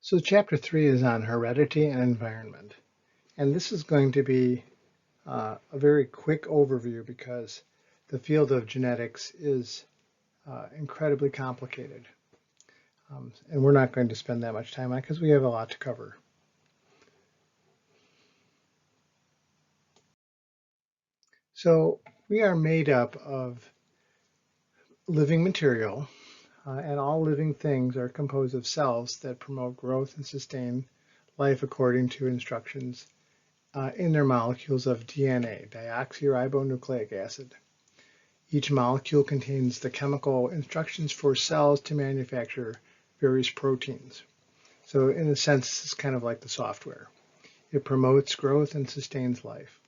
So chapter 3 is on heredity and environment. And this is going to be a very quick overview because the field of genetics is incredibly complicated. And we're not going to spend that much time on it because we have a lot to cover. So we are made up of living material, and all living things are composed of cells that promote growth and sustain life according to instructions in their molecules of DNA, deoxyribonucleic acid. Each molecule contains the chemical instructions for cells to manufacture various proteins. So in a sense, it's kind of like the software. It promotes growth and sustains life.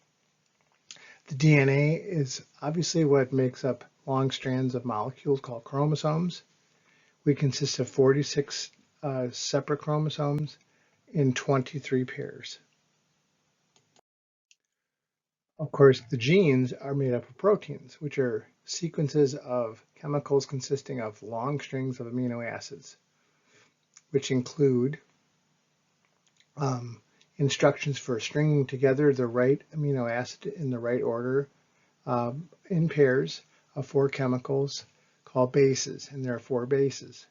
The DNA is obviously what makes up long strands of molecules called chromosomes. We consist of 46 separate chromosomes in 23 pairs. Of course, the genes are made up of proteins, which are sequences of chemicals consisting of long strings of amino acids, which include instructions for stringing together the right amino acid in the right order in pairs of 4 chemicals called bases, and there are 4 bases: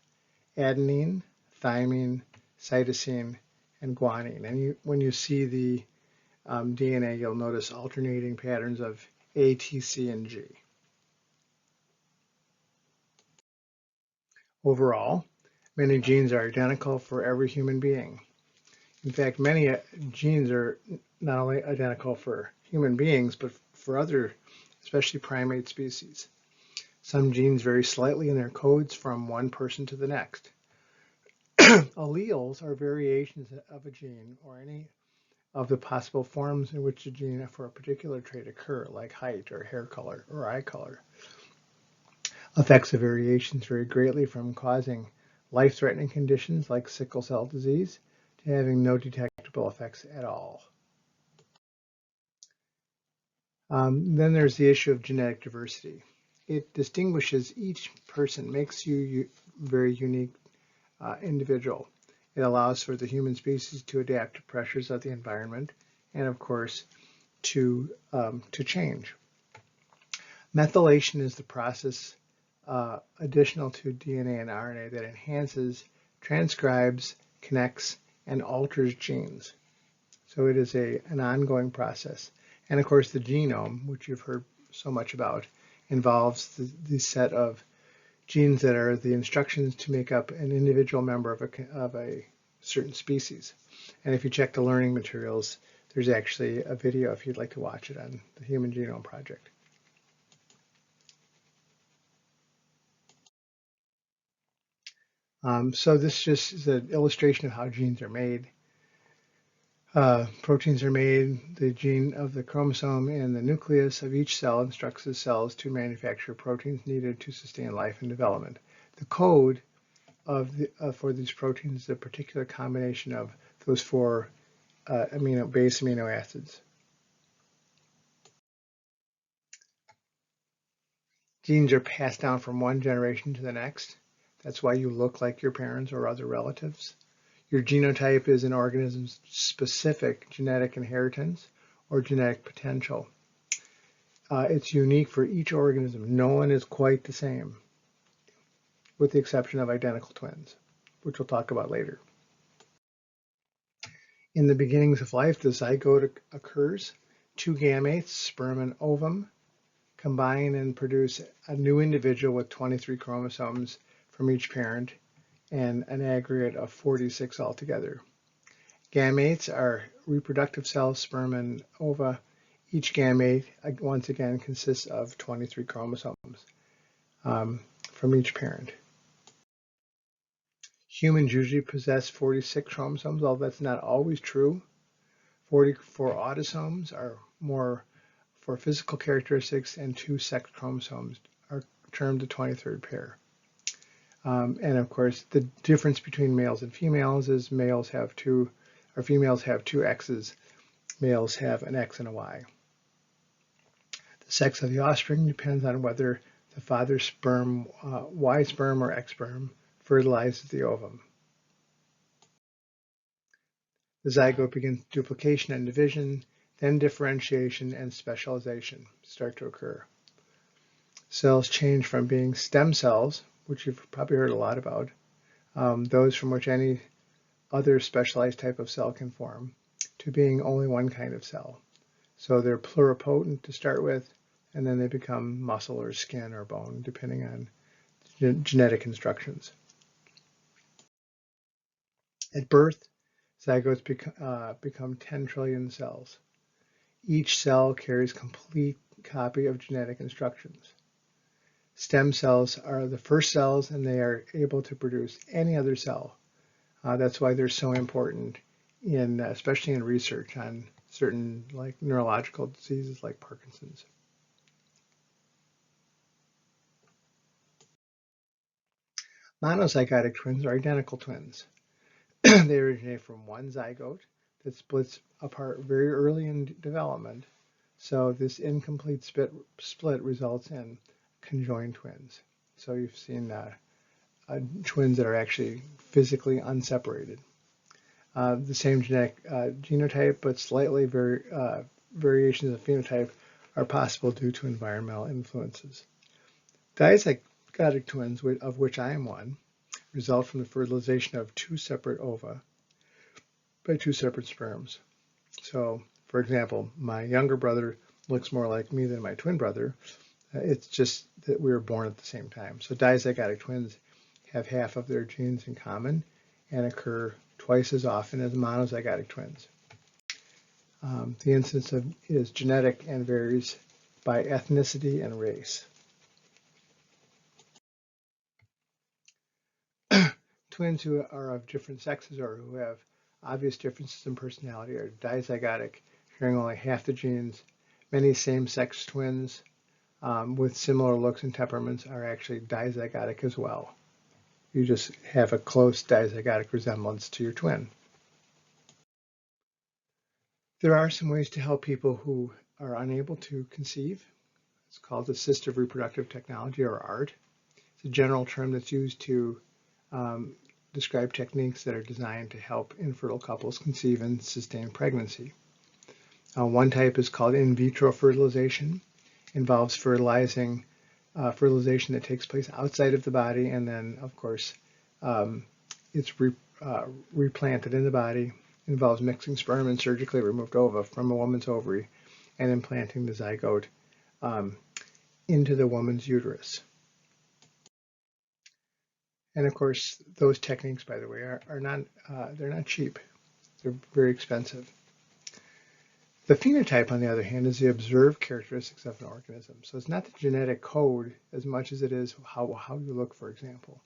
adenine, thymine, cytosine, and guanine. And when you see the DNA, you'll notice alternating patterns of A, T, C, and G. Overall, many genes are identical for every human being. In fact, many genes are not only identical for human beings, but for other, especially primate species. Some genes vary slightly in their codes from one person to the next. Alleles are variations of a gene or any of the possible forms in which the gene for a particular trait occur, like height or hair color or eye color. Effects of variations vary greatly from causing life-threatening conditions like sickle cell disease to having no detectable effects at all. Then there's the issue of genetic diversity. It distinguishes each person, makes you very unique individual. It allows for the human species to adapt to pressures of the environment and, of course, to change. Methylation is the process additional to DNA and RNA that enhances, transcribes, connects, and alters genes. So it is an ongoing process. And of course, the genome, which you've heard so much about, involves the set of genes that are the instructions to make up an individual member of a certain species. And if you check the learning materials, there's actually a video if you'd like to watch it on the Human Genome Project. So this just is an illustration of how genes are made. Proteins are made. The gene of the chromosome in the nucleus of each cell instructs the cells to manufacture proteins needed to sustain life and development. The code for these proteins is a particular combination of those 4 base amino acids. Genes are passed down from one generation to the next. That's why you look like your parents or other relatives. Your genotype is an organism's specific genetic inheritance or genetic potential. It's unique for each organism. No one is quite the same, with the exception of identical twins, which we'll talk about later. In the beginnings of life, the zygote occurs. 2 gametes, sperm and ovum, combine and produce a new individual with 23 chromosomes from each parent and an aggregate of 46 altogether. Gametes are reproductive cells, sperm and ova. Each gamete, once again, consists of 23 chromosomes from each parent. Humans usually possess 46 chromosomes, although that's not always true. 44 autosomes are more for physical characteristics, and 2 sex chromosomes are termed the 23rd pair. And of course, the difference between males and females is females have 2 X's, males have an X and a Y. The sex of the offspring depends on whether the father's sperm, Y sperm or X sperm, fertilizes the ovum. The zygote begins duplication and division, then differentiation and specialization start to occur. Cells change from being stem cells, which you've probably heard a lot about, those from which any other specialized type of cell can form, to being only one kind of cell. So they're pluripotent to start with, and then they become muscle or skin or bone, depending on genetic instructions. At birth, zygotes become 10 trillion cells. Each cell carries a complete copy of genetic instructions. Stem cells are the first cells, and they are able to produce any other cell. That's why they're so important, especially in research on certain like neurological diseases like Parkinson's. Monozygotic twins are identical twins. They originate from one zygote that splits apart very early in development. So this incomplete split results in conjoined twins. So you've seen twins that are actually physically unseparated. The same genetic genotype, but slightly variations of phenotype are possible due to environmental influences. Dizygotic twins, of which I am one, result from the fertilization of two separate ova by two separate sperms. So, for example, my younger brother looks more like me than my twin brother. It's just that we were born at the same time. So dizygotic twins have half of their genes in common and occur twice as often as monozygotic twins. The incidence is genetic and varies by ethnicity and race. Twins who are of different sexes or who have obvious differences in personality are dizygotic, sharing only half the genes. Many same-sex twins with similar looks and temperaments are actually dizygotic as well. You just have a close dizygotic resemblance to your twin. There are some ways to help people who are unable to conceive. It's called assistive reproductive technology, or ART. It's a general term that's used to describe techniques that are designed to help infertile couples conceive and sustain pregnancy. One type is called in vitro fertilization. Involves fertilization that takes place outside of the body, and then, of course, it's replanted in the body. It involves mixing sperm and surgically removed ova from a woman's ovary and implanting the zygote into the woman's uterus. And of course, those techniques, by the way, they're not cheap. They're very expensive. The phenotype, on the other hand, is the observed characteristics of an organism. So it's not the genetic code as much as it is how you look, for example,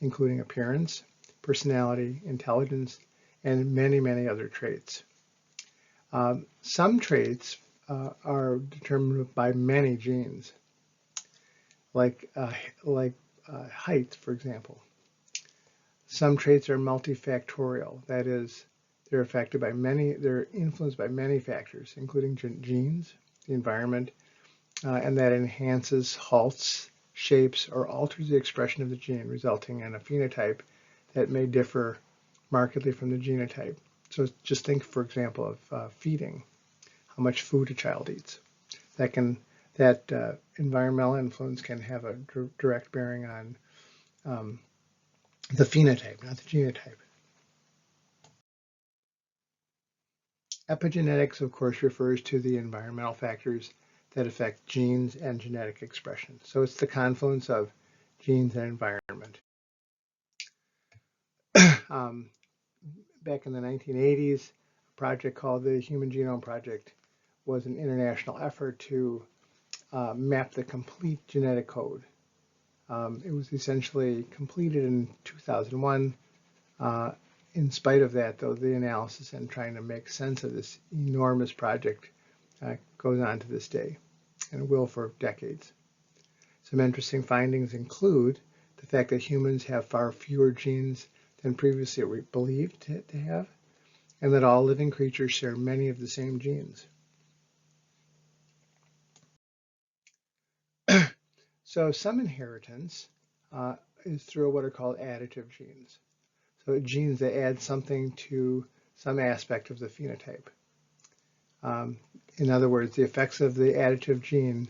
including appearance, personality, intelligence, and many, many other traits. Some traits are determined by many genes, like height, for example. Some traits are multifactorial, that is, they're influenced by many factors, including genes, the environment, and that enhances, halts, shapes, or alters the expression of the gene, resulting in a phenotype that may differ markedly from the genotype. So just think, for example, of feeding, how much food a child eats. That environmental influence can have a direct bearing on the phenotype, not the genotype. Epigenetics, of course, refers to the environmental factors that affect genes and genetic expression. So it's the confluence of genes and environment. Back in the 1980s, a project called the Human Genome Project was an international effort to map the complete genetic code. It was essentially completed in 2001. In spite of that, though, the analysis and trying to make sense of this enormous project goes on to this day, and will for decades. Some interesting findings include the fact that humans have far fewer genes than previously believed to have, and that all living creatures share many of the same genes. So some inheritance is through what are called additive genes. So genes that add something to some aspect of the phenotype. In other words, the effects of the additive gene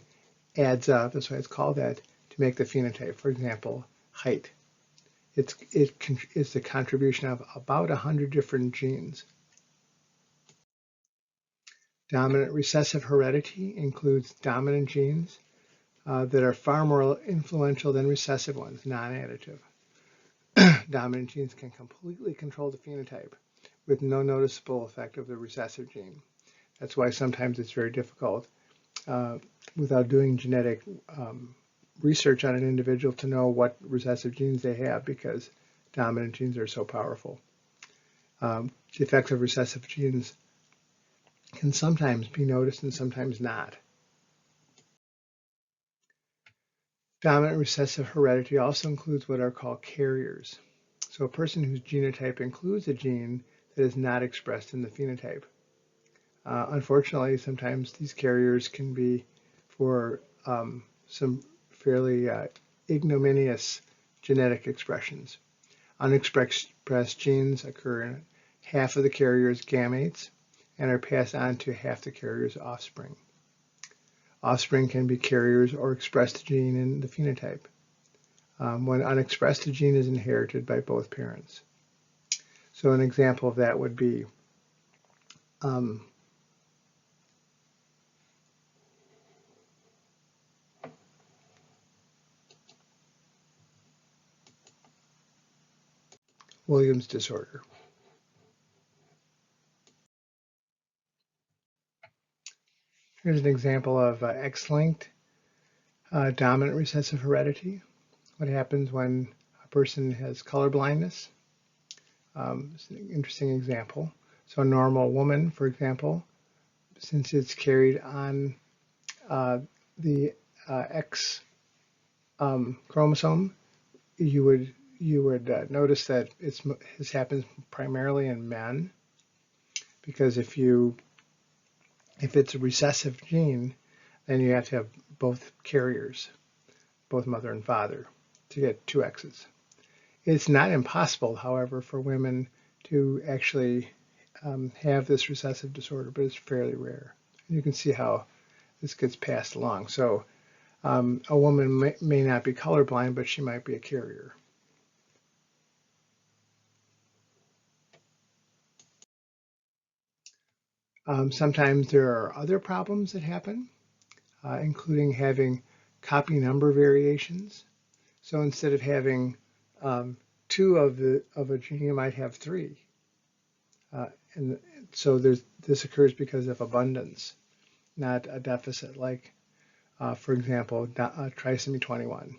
adds up, that's why it's called that, to make the phenotype. For example, height. It's the contribution of about 100 different genes. Dominant recessive heredity includes dominant genes that are far more influential than recessive ones, non-additive. Dominant genes can completely control the phenotype with no noticeable effect of the recessive gene. That's why sometimes it's very difficult without doing genetic research on an individual to know what recessive genes they have, because dominant genes are so powerful. The effects of recessive genes can sometimes be noticed and sometimes not. Dominant recessive heredity also includes what are called carriers. So a person whose genotype includes a gene that is not expressed in the phenotype. Unfortunately, sometimes these carriers can be for some fairly ignominious genetic expressions. Unexpressed genes occur in half of the carrier's gametes and are passed on to half the carrier's offspring. Offspring can be carriers or expressed gene in the phenotype. When unexpressed, a gene is inherited by both parents. So an example of that would be Williams disorder. Here's an example of X-linked dominant recessive heredity. What happens when a person has color blindness? It's an interesting example. So a normal woman, for example, since it's carried on the X chromosome, you would notice that this happens primarily in men, because if it's a recessive gene, then you have to have both carriers, both mother and father, to get two X's. It's not impossible, however, for women to actually have this recessive disorder, but it's fairly rare. And you can see how this gets passed along. So a woman may not be colorblind, but she might be a carrier. Sometimes there are other problems that happen, including having copy number variations. So instead of having two of a gene, you might have three. And so this occurs because of abundance, not a deficit, like, for example, trisomy 21,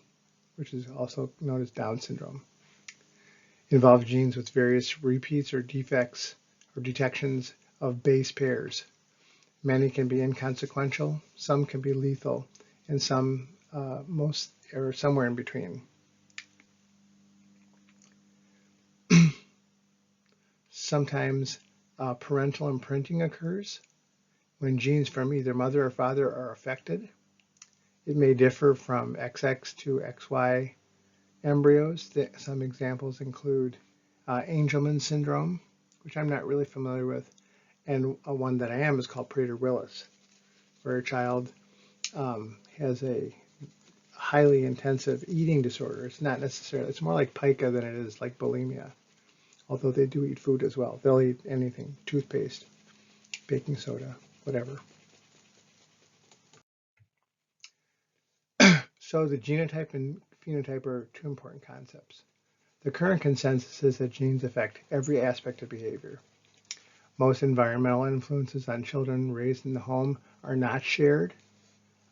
which is also known as Down syndrome. Involve genes with various repeats or defects or detections of base pairs. Many can be inconsequential, some can be lethal, and some most are somewhere in between. Sometimes parental imprinting occurs when genes from either mother or father are affected. It may differ from XX to XY embryos. Some examples include Angelman syndrome, which I'm not really familiar with, and one that I am is called Prader-Willis, where a child has a highly intensive eating disorder. It's not necessarily, it's more like pica than it is like bulimia, although they do eat food as well. They'll eat anything, toothpaste, baking soda, whatever. So the genotype and phenotype are two important concepts. The current consensus is that genes affect every aspect of behavior. Most environmental influences on children raised in the home are not shared.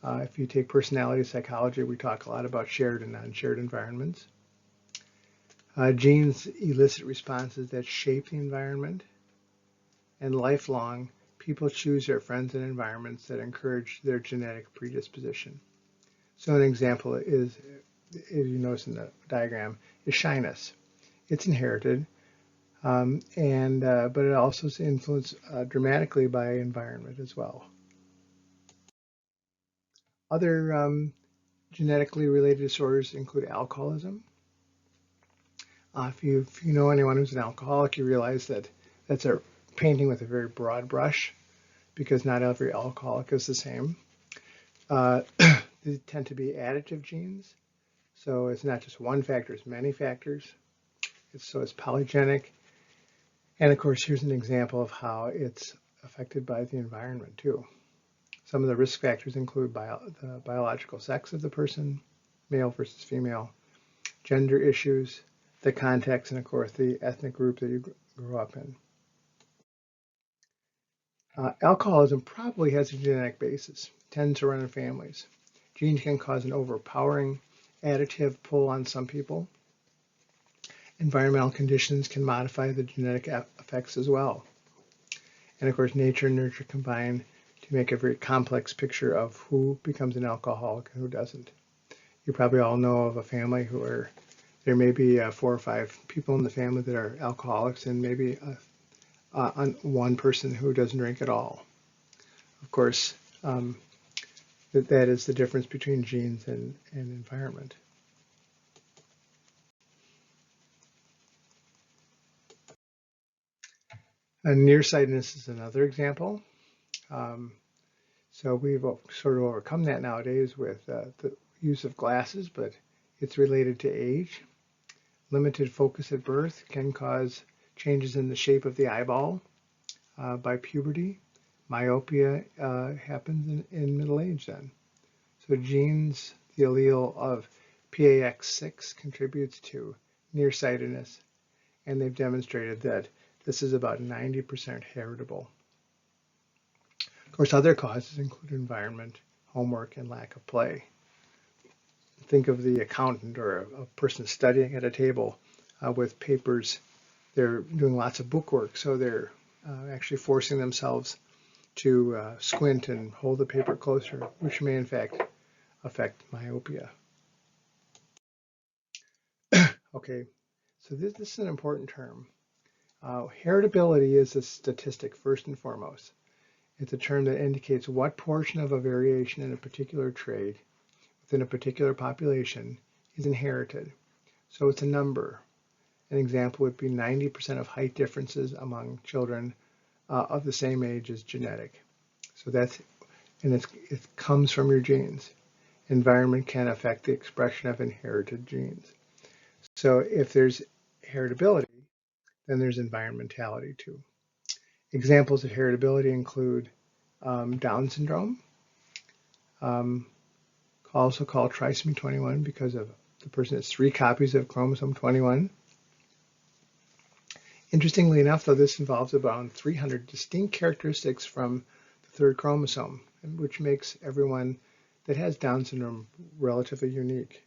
If you take personality psychology, we talk a lot about shared and non-shared environments. Genes elicit responses that shape the environment. And lifelong, people choose their friends and environments that encourage their genetic predisposition. So an example is, as you notice in the diagram, is shyness. It's inherited, but it also is influenced dramatically by environment as well. Other genetically related disorders include alcoholism. If you know anyone who's an alcoholic, you realize that that's a painting with a very broad brush because not every alcoholic is the same. These tend to be additive genes. So it's not just one factor, it's many factors. So it's polygenic. And of course, here's an example of how it's affected by the environment too. Some of the risk factors include the biological sex of the person, male versus female, gender issues, the context, and of course, the ethnic group that you grew up in. Alcoholism probably has a genetic basis, it tends to run in families. Genes can cause an overpowering additive pull on some people. Environmental conditions can modify the genetic effects as well. And of course, nature and nurture combine to make a very complex picture of who becomes an alcoholic and who doesn't. You probably all know of a family where there may be 4 or 5 people in the family that are alcoholics and maybe one person who doesn't drink at all. Of course, that is the difference between genes and environment. Nearsightedness is another example. So we've sort of overcome that nowadays with the use of glasses, but it's related to age. Limited focus at birth can cause changes in the shape of the eyeball. By puberty, myopia happens in middle age then. So genes, the allele of PAX6 contributes to nearsightedness, and they've demonstrated that this is about 90% heritable. Of course, other causes include environment, homework, and lack of play. Think of the accountant or a person studying at a table with papers. They're doing lots of bookwork, so they're actually forcing themselves to squint and hold the paper closer, which may in fact affect myopia. Okay, so this is an important term. Heritability is a statistic first and foremost. It's a term that indicates what portion of a variation in a particular trait within a particular population is inherited. So it's a number. An example would be 90% of height differences among children of the same age is genetic. So it comes from your genes. Environment can affect the expression of inherited genes. So if there's heritability, then there's environmentality too. Examples of heritability include Down syndrome, also called trisomy 21 because of the person has 3 copies of chromosome 21. Interestingly enough, though, this involves about 300 distinct characteristics from the 3rd chromosome, which makes everyone that has Down syndrome relatively unique,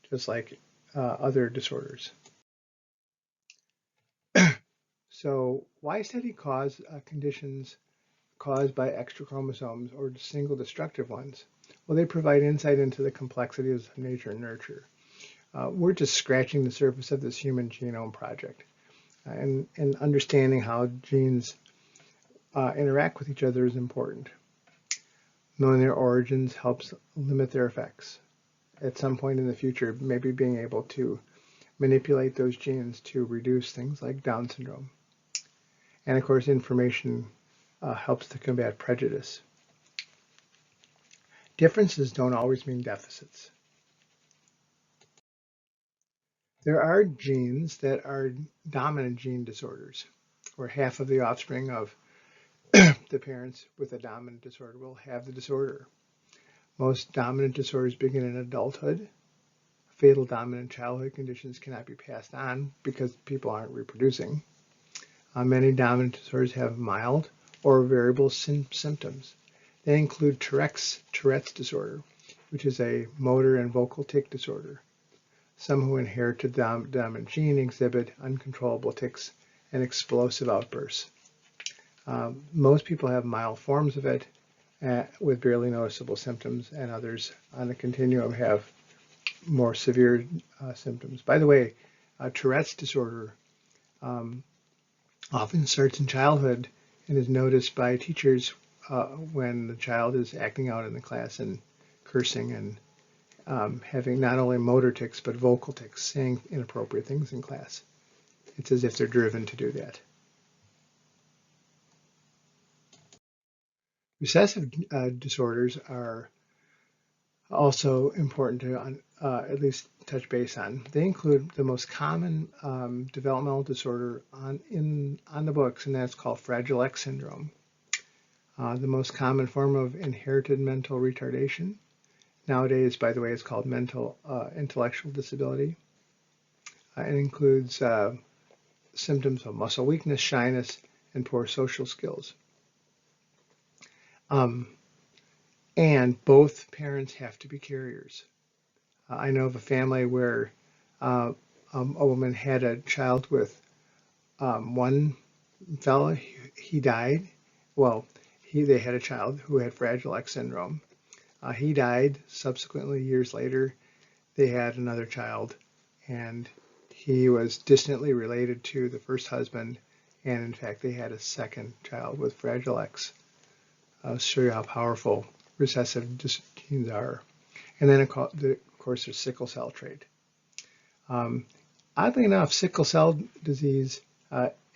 just like other disorders. So why study conditions caused by extra chromosomes or single destructive ones? Well, they provide insight into the complexities of nature and nurture. We're just scratching the surface of this human genome project. And understanding how genes interact with each other is important. Knowing their origins helps limit their effects. At some point in the future, maybe being able to manipulate those genes to reduce things like Down syndrome. And of course, information helps to combat prejudice. Differences don't always mean deficits. There are genes that are dominant gene disorders, where half of the offspring of the parents with a dominant disorder will have the disorder. Most dominant disorders begin in adulthood. Fatal dominant childhood conditions cannot be passed on because people aren't reproducing. Many dominant disorders have mild or variable symptoms. They include Tourette's disorder, which is a motor and vocal tic disorder. Some who inherited the dominant gene exhibit uncontrollable tics and explosive outbursts. Most people have mild forms of it with barely noticeable symptoms, and others on the continuum have more severe symptoms. By the way, Tourette's disorder often starts in childhood and is noticed by teachers when the child is acting out in the class and cursing and having not only motor tics but vocal tics, saying inappropriate things in class. It's as if they're driven to do that. Recessive disorders are also important to at least touch base on. They include the most common developmental disorder on the books, and that's called Fragile X syndrome. The most common form of inherited mental retardation. Nowadays, by the way, it's called mental intellectual disability. It includes symptoms of muscle weakness, shyness, and poor social skills. And both parents have to be carriers. I know of a family where a woman had a child with one fellow. He died. Well, they had a child who had Fragile X syndrome. He died. Subsequently, years later, they had another child, and he was distantly related to the first husband, and in fact, they had a second child with Fragile X. I'll show you how powerful recessive genes are. And then, of course, there's sickle cell trait. Oddly enough, sickle cell disease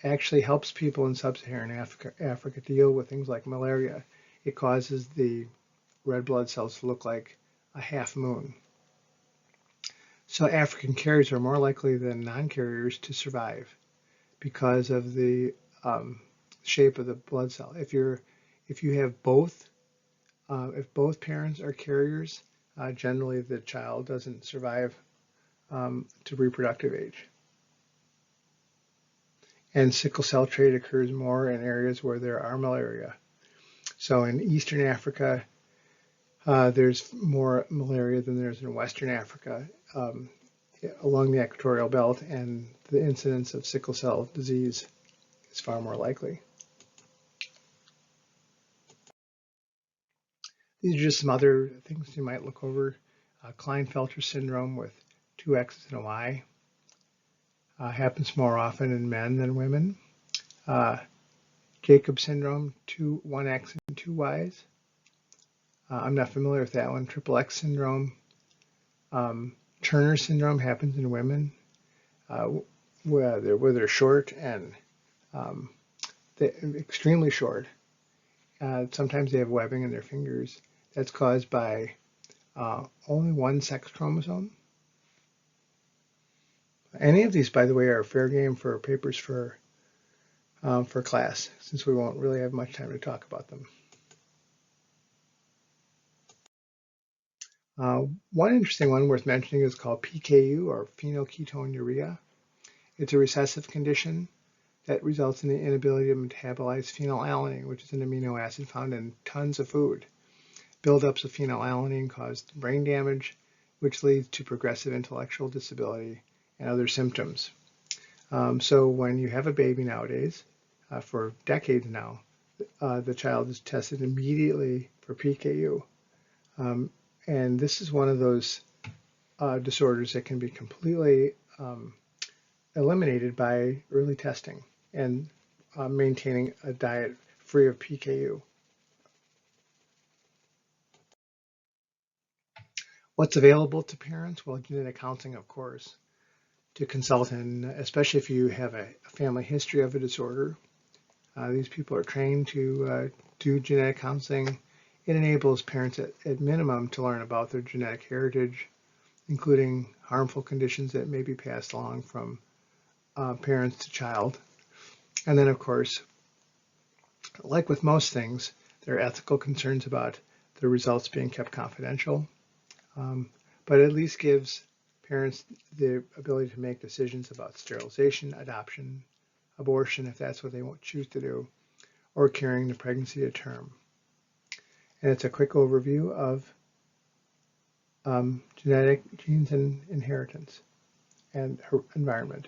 actually helps people in sub-Saharan Africa deal with things like malaria. It causes the red blood cells to look like a half moon. So African carriers are more likely than non-carriers to survive because of the shape of the blood cell. If you have both, if both parents are carriers, generally the child doesn't survive to reproductive age. And sickle cell trait occurs more in areas where there are malaria. So in Eastern Africa, there's more malaria than there's in Western Africa along the equatorial belt, and the incidence of sickle cell disease is far more likely. These are just some other things you might look over. Klinefelter syndrome with two X's and a Y happens more often in men than women. Jacob syndrome, one X and two Ys. I'm not familiar with that one. Triple X syndrome. Turner syndrome happens in women where they're short and they're extremely short. Sometimes they have webbing in their fingers. That's caused by only one sex chromosome. Any of these, by the way, are fair game for papers for class, since we won't really have much time to talk about them. One interesting one worth mentioning is called PKU, or phenylketonuria. It's a recessive condition that results in the inability to metabolize phenylalanine, which is an amino acid found in tons of food. Buildups of phenylalanine cause brain damage, which leads to progressive intellectual disability and other symptoms. So when you have a baby nowadays, for decades now, the child is tested immediately for PKU. And this is one of those disorders that can be completely eliminated by early testing and maintaining a diet free of PKU. What's available to parents? Well, genetic counseling, of course, to consult, and especially if you have a family history of a disorder. These people are trained to do genetic counseling. It enables parents at minimum to learn about their genetic heritage, including harmful conditions that may be passed along from parents to child. And then, of course, like with most things, there are ethical concerns about the results being kept confidential, but at least gives parents the ability to make decisions about sterilization, adoption, abortion, if that's what they choose to do, or carrying the pregnancy to term. And it's a quick overview of genetic genes and inheritance and environment.